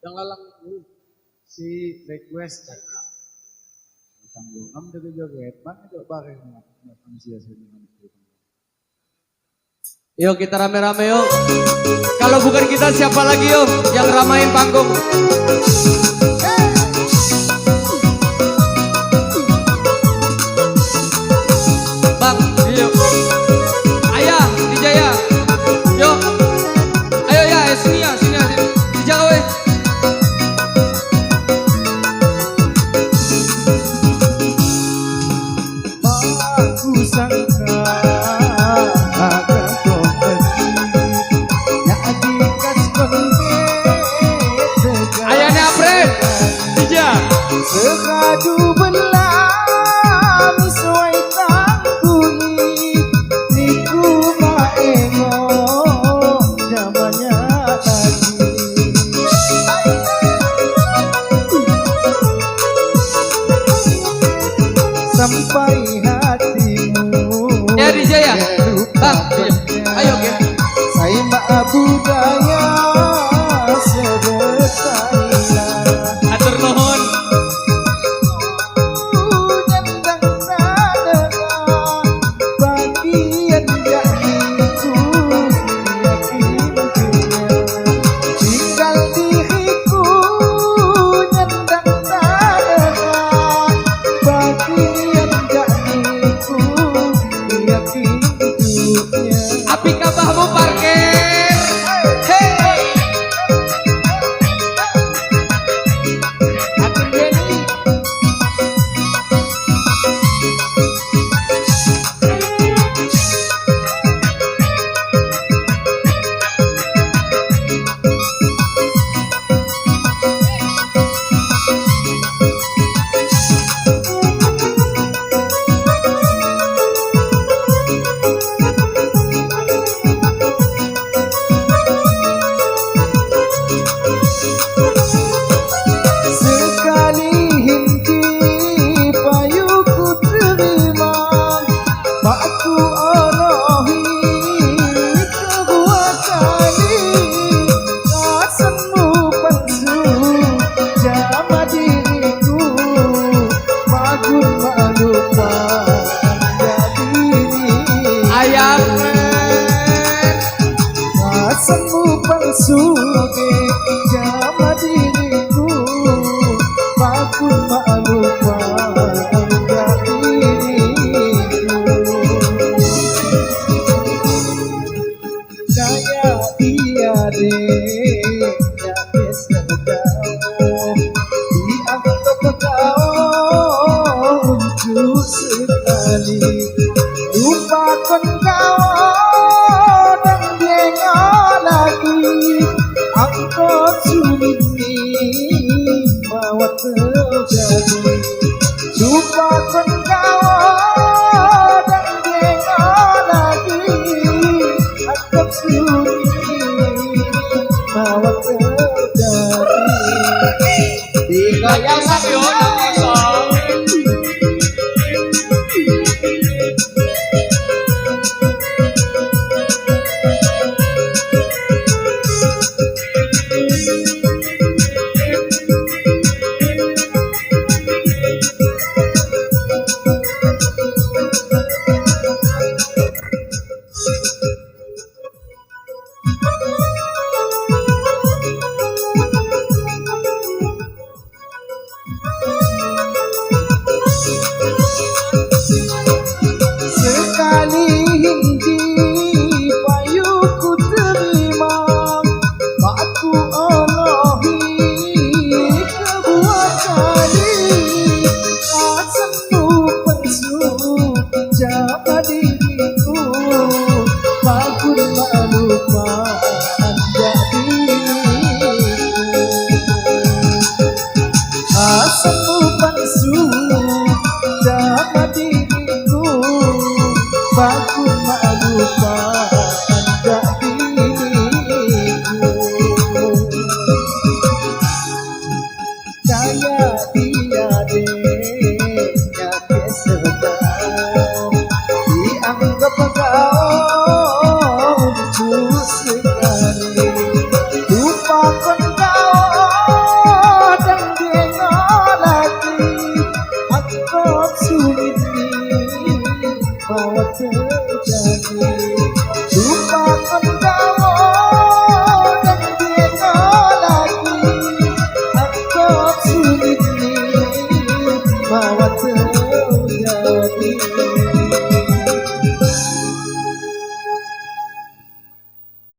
Yang lalang si request cakap. Tanggung am dari joget, mana itu bareng manusia sini. Yuk kita rame-rame yuk. Kalau bukan kita siapa lagi yuk yang ramain panggung. Bang, yuk. Ayah, Dijaya. Yuk. Ayo ya, sini ya, sini ya. Dijaga weh. Aku sangka akan kau pergi, ya adikas konde. Ayahnya Apret, Dija. Sekadu belah miswai tangguli, niku maengo zamannya lagi. Sampai hatimu Ya Dijaya. Bang, ayo oke. saya mak budaya sedekailah. Atur nuhun. Bagian gajiku tinggal diriku nyendang tanah. Bagian gajiku yakin hidupnya. Api kabahmu parkir. Hey. Atur Denny. Sekali henti payuku terima, makku orohi kedua kali. Kasanmu palsu jama diriku, magun malupa diri. Ayah. Kasanmu palsu jama diriku, magun malupa diriku. Daya tiade ya kesedau, dianggap kau lucu sekali. Lupakan kau dan dia lagi, angkot sulit nih bawa terjadi. Lupakan kau dan dia lagi, angkot sulit nih bawa terjadi. Digaya Sabion kosong. maut terjadi. Lupakan kau dan dia lagi, agak sulit nih maut terjadi.